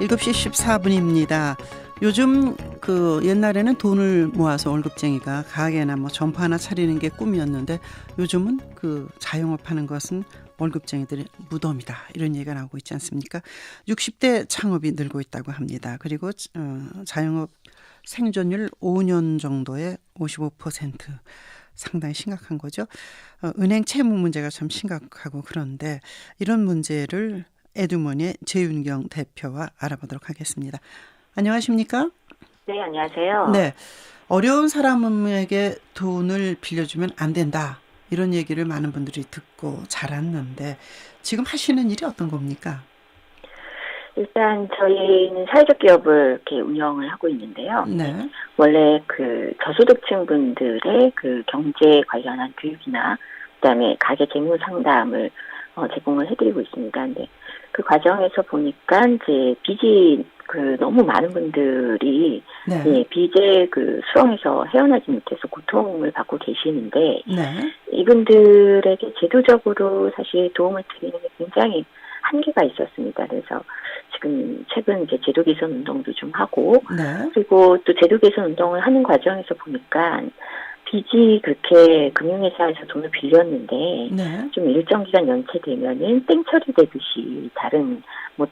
7시 14분입니다. 요즘 옛날에는 돈을 모아서 월급쟁이가 가게나 점포 하나 차리는 게 꿈이었는데 요즘은 자영업 하는 것은 월급쟁이들의 무덤이다. 이런 얘기가 나오고 있지 않습니까? 60대 창업이 늘고 있다고 합니다. 그리고 자영업 생존율 5년 정도에 55%. 상당히 심각한 거죠. 은행 채무 문제가 참 심각하고 그런데 이런 문제를 에듀머니의 재윤경 대표와 알아보도록 하겠습니다. 안녕하십니까? 네, 안녕하세요. 네, 어려운 사람에게 돈을 빌려주면 안 된다. 이런 얘기를 많은 분들이 듣고 자랐는데 지금 하시는 일이 어떤 겁니까? 일단 저희는 사회적 기업을 이렇게 운영을 하고 있는데요. 네, 원래 저소득층 분들의 경제 관련한 교육이나 그다음에 가계 재무 상담을 제공을 해드리고 있습니다. 근데 그 과정에서 보니까 이제 빚이 너무 많은 분들이 네, 빚의 수렁에서 헤어나지 못해서 고통을 받고 계시는데 네, 이분들에게 제도적으로 사실 도움을 드리는 게 굉장히 한계가 있었습니다. 그래서 지금 최근 이제 제도 개선 운동도 좀 하고 네, 그리고 또 제도 개선 운동을 하는 과정에서 보니까 빚이 그렇게 금융회사에서 돈을 빌렸는데 네, 좀 일정 기간 연체되면은 땡처리 되듯이 다른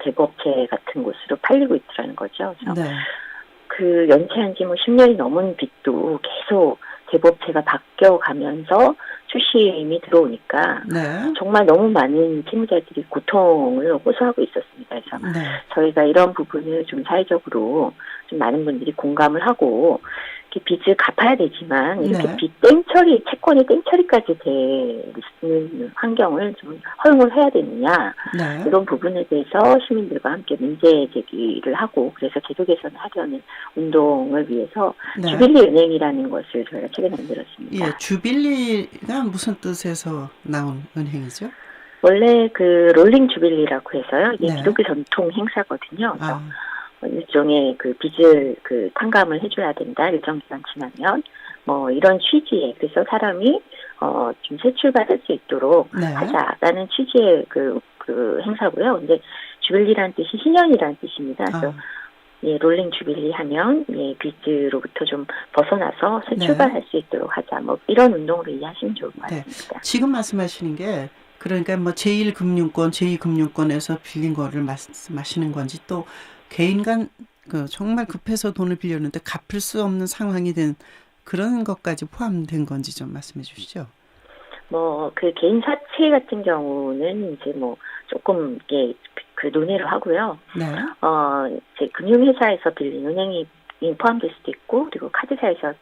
대부업체 같은 곳으로 팔리고 있더라는 거죠. 그래서 네, 연체한 지 10년이 넘은 빚도 계속 대부업체가 바뀌어가면서 수시임이 들어오니까 네, 정말 너무 많은 채무자들이 고통을 호소하고 있었습니다. 그래서 네, 저희가 이런 부분을 좀 사회적으로 좀 많은 분들이 공감을 하고 이렇게 빚을 갚아야 되지만 이렇게 네, 빚 땡처리, 채권이 땡처리까지 되는 환경을 좀 허용을 해야 되느냐 네. 이런 부분에 대해서 시민들과 함께 문제 제기를 하고 그래서 제도 개선을 하려는 운동을 위해서 네. 주빌리 은행이라는 것을 저희가 최근에 예, 만들었습니다. 주빌리가 무슨 뜻에서 나온 은행이죠? 원래 롤링 주빌리라고 해서요. 이게 네. 기독교 전통 행사거든요. 그래서 아, 일종의 빚을 탕감을 해줘야 된다. 일정 기간 지나면 이런 취지에 그래서 사람이 좀 새 출발할 수 있도록 네. 하자라는 취지의 행사고요. 근데 주빌리라는 뜻이 희년이라는 뜻입니다. 그래서 아, 예, 롤링 주빌리 하면 예, 빚으로부터 좀 벗어나서 새 네. 출발할 수 있도록 하자. 이런 운동으로 이해하시면 좋을 것 네. 같습니다. 지금 말씀하시는 게 그러니까 제1금융권, 제2금융권에서 빌린 거를 말씀하시는 건지 또 개인 간 정말 급해서 돈을 빌렸는데 갚을 수 없는 상황이 된 그런 것까지 포함된 건지 좀 말씀해 주시죠. 개인 사채 같은 경우는 이제 조금 이게 논의를 하고요. 네. 이제 금융회사에서 빌린 은행이 포함될 수도 있고, 그리고 카드사에서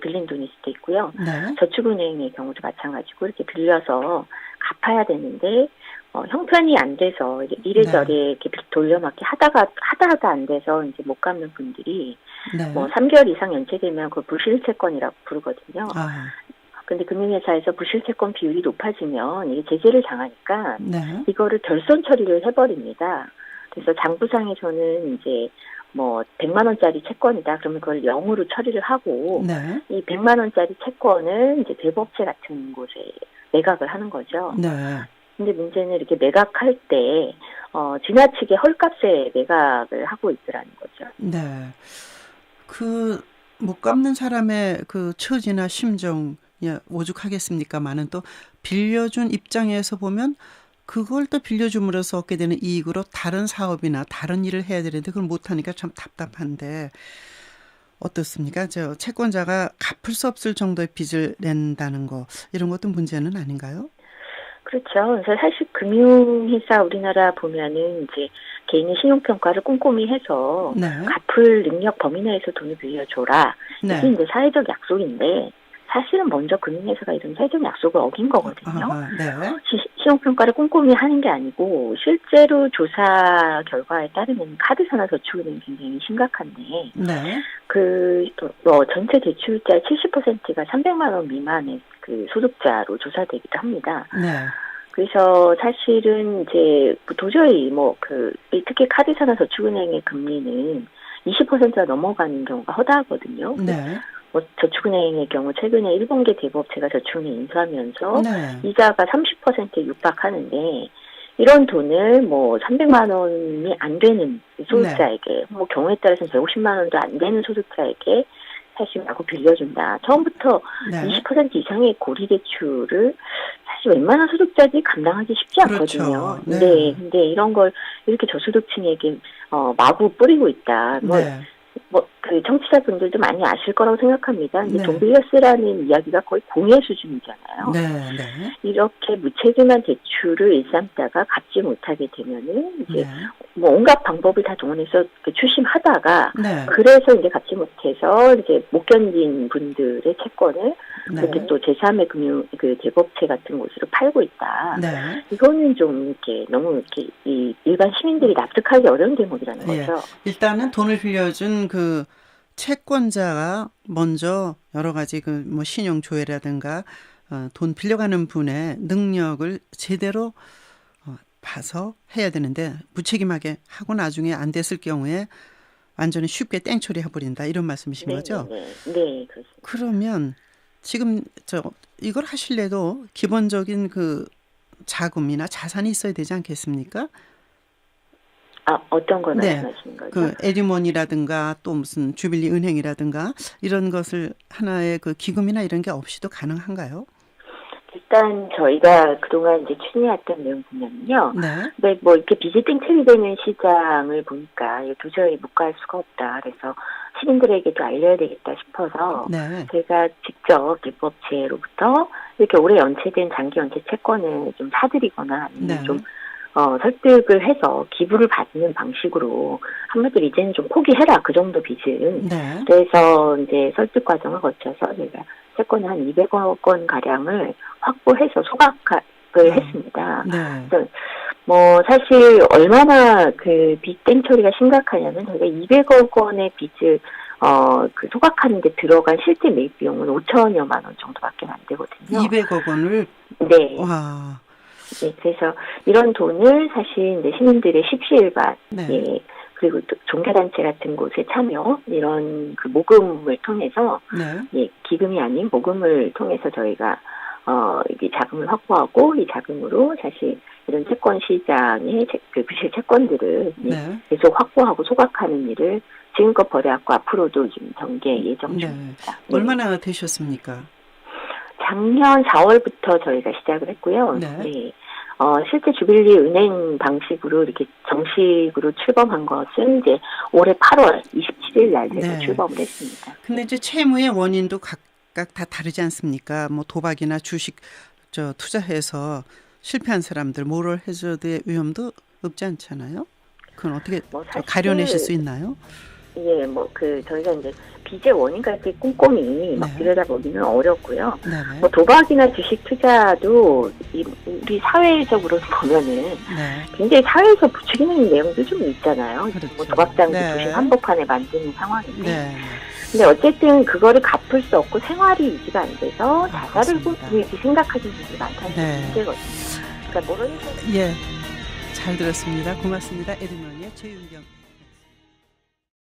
빌린 돈일 수도 있고요. 네. 저축은행의 경우도 마찬가지고, 이렇게 빌려서 갚아야 되는데, 형편이 안 돼서 네. 이래저래 이렇게 돌려막기 하다 안 돼서 이제 못 갚는 분들이 네. 3개월 이상 연체되면 부실채권이라고 부르거든요. 아, 근데 금융회사에서 부실채권 비율이 높아지면 이게 제재를 당하니까 네. 이거를 결손 처리를 해버립니다. 그래서 장부상에서는 이제 100만 원짜리 채권이다. 그러면 그걸 0으로 처리를 하고 네. 이 100만 원짜리 채권을 이제 대부업체 같은 곳에 매각을 하는 거죠. 네. 근데 문제는 이렇게 매각할 때 지나치게 헐값에 매각을 하고 있더라는 거죠. 네. 못 갚는 사람의 처지나 심정, 예, 오죽하겠습니까마는 또 빌려준 입장에서 보면 그걸 또 빌려줌으로써 얻게 되는 이익으로 다른 사업이나 다른 일을 해야 되는데 그걸 못하니까 참 답답한데 어떻습니까? 채권자가 갚을 수 없을 정도의 빚을 낸다는 거 이런 것도 문제는 아닌가요? 그렇죠. 그래서 사실 금융회사 우리나라 보면은 이제 개인의 신용평가를 꼼꼼히 해서 네. 갚을 능력 범위 내에서 돈을 빌려줘라. 이게 네. 이제 사회적 약속인데 사실은 먼저 금융회사가 이런 사회적 약속을 어긴 거거든요. 아, 네. 신용평가를 꼼꼼히 하는 게 아니고 실제로 조사 결과에 따르면 카드사나 저축은행 굉장히 심각한데 네. 전체 대출자의 70%가 300만 원 미만의 소득자로 조사되기도 합니다. 네. 그래서 사실은 이제 도저히 특히 카드사나 저축은행의 금리는 20%가 넘어가는 경우가 허다하거든요. 네. 저축은행의 경우 최근에 일본계 대부업체가 저축은행 인수하면서 네. 이자가 30%에 육박하는데 이런 돈을 뭐 300만 원이 안 되는 소득자에게, 뭐 경우에 따라서는 150만 원도 안 되는 소득자에게 사실 마구 빌려준다. 처음부터 네. 20% 이상의 고리대출을 사실 웬만한 소득자들이 감당하기 쉽지 그렇죠. 않거든요. 네. 네, 근데 이런 걸 이렇게 저소득층에게 마구 뿌리고 있다. 네. 그 청취자분들도 많이 아실 거라고 생각합니다. 근데 네. 돈 빌려쓰라는 이야기가 거의 공예 수준이잖아요. 네. 네. 이렇게 무책임한 대출을 일삼다가 갚지 못하게 되면은 이제 네. 뭐 온갖 방법을 다 동원해서 추심하다가 네. 그래서 이제 갚지 못해서 이제 못 견딘 분들의 채권을 네. 이렇게 또 제3의 금융 그 대법체 같은 곳으로 팔고 있다. 네. 이거는 좀 이렇게 너무 이렇게 이 일반 시민들이 납득하기 어려운 대목이라는 예. 거죠. 일단은 돈을 빌려준 그 채권자가 먼저 여러 가지 그 뭐 신용 조회라든가 돈 빌려가는 분의 능력을 제대로 봐서 해야 되는데 무책임하게 하고 나중에 안 됐을 경우에 완전히 쉽게 땡처리 해버린다 이런 말씀이신 거죠? 네, 그렇습니다. 그러면 지금 이걸 하실래도 기본적인 그 자금이나 자산이 있어야 되지 않겠습니까? 어떤 걸 네. 말씀하시는 거죠? 그 에듀먼이라든가 또 무슨 주빌리 은행이라든가 이런 것을 하나의 그 기금이나 이런 게 없이도 가능한가요? 일단 저희가 그동안 이제 추진해왔던 내용 보면요. 네. 네, 뭐 이렇게 빚이 땡처리 되는 시장을 보니까 도저히 못 갈 수가 없다. 그래서 시민들에게도 알려야 되겠다 싶어서 네. 저희가 직접 대법체로부터 이렇게 오래 연체된 장기 연체 채권을 좀 사들이거나 아니면 네. 좀 설득을 해서 기부를 받는 방식으로 한마디로 이제는 좀 포기해라 그 정도 빚은. 네. 그래서 이제 설득 과정을 거쳐서 저희가 채권을 한 200억 원 가량을 확보해서 소각을 했습니다. 네. 그래서 뭐 사실 얼마나 그 빚 땡처리가 심각하냐면 저희가 200억 원의 빚을 그 소각하는 데 들어간 실제 매입 비용은 5천여만 원 정도밖에 안 되거든요. 200억 원을 네. 와. 네, 그래서 이런 돈을 사실 이제 시민들의 십시일반, 네. 예, 그리고 또 종교단체 같은 곳에 참여, 이런 그 모금을 통해서, 네. 예, 기금이 아닌 모금을 통해서 저희가, 이게 자금을 확보하고, 이 자금으로 사실 이런 채권 시장의 그 부실 채권들을 네. 계속 확보하고 소각하는 일을 지금껏 벌여왔고 앞으로도 지금 전개 예정 중입니다. 네. 얼마나 되셨습니까? 작년 4월부터 저희가 시작을 했고요. 네. 네. 실제 주빌리 은행 방식으로 이렇게 정식으로 출범한 것은 이제 올해 8월 27일 날 제가 네. 출범을 했습니다. 근데 이제 채무의 원인도 각각 다 다르지 않습니까? 뭐 도박이나 주식 투자해서 실패한 사람들 모럴 해저드의 위험도 없지 않잖아요? 그건 어떻게 사실, 가려내실 수 있나요? 예, 저희가 이제 빚의 원인까지 꼼꼼히 막 네. 들여다보기는 어렵고요. 네네. 뭐 도박이나 주식 투자도 우리 사회적으로 보면은 네. 굉장히 사회에서 부추기는 내용도 좀 있잖아요. 그렇죠. 뭐 도박장도 네. 주식 한복판에 만드는 상황인데. 네. 근데 어쨌든 그거를 갚을 수 없고 생활이 유지가 안 돼서 자살을 그렇습니다. 이렇게 생각하시는 분들이 많다는 게 네. 문제거든요. 그러니까 모르는 예. 잘 들었습니다. 고맙습니다. 에드먼의 최윤경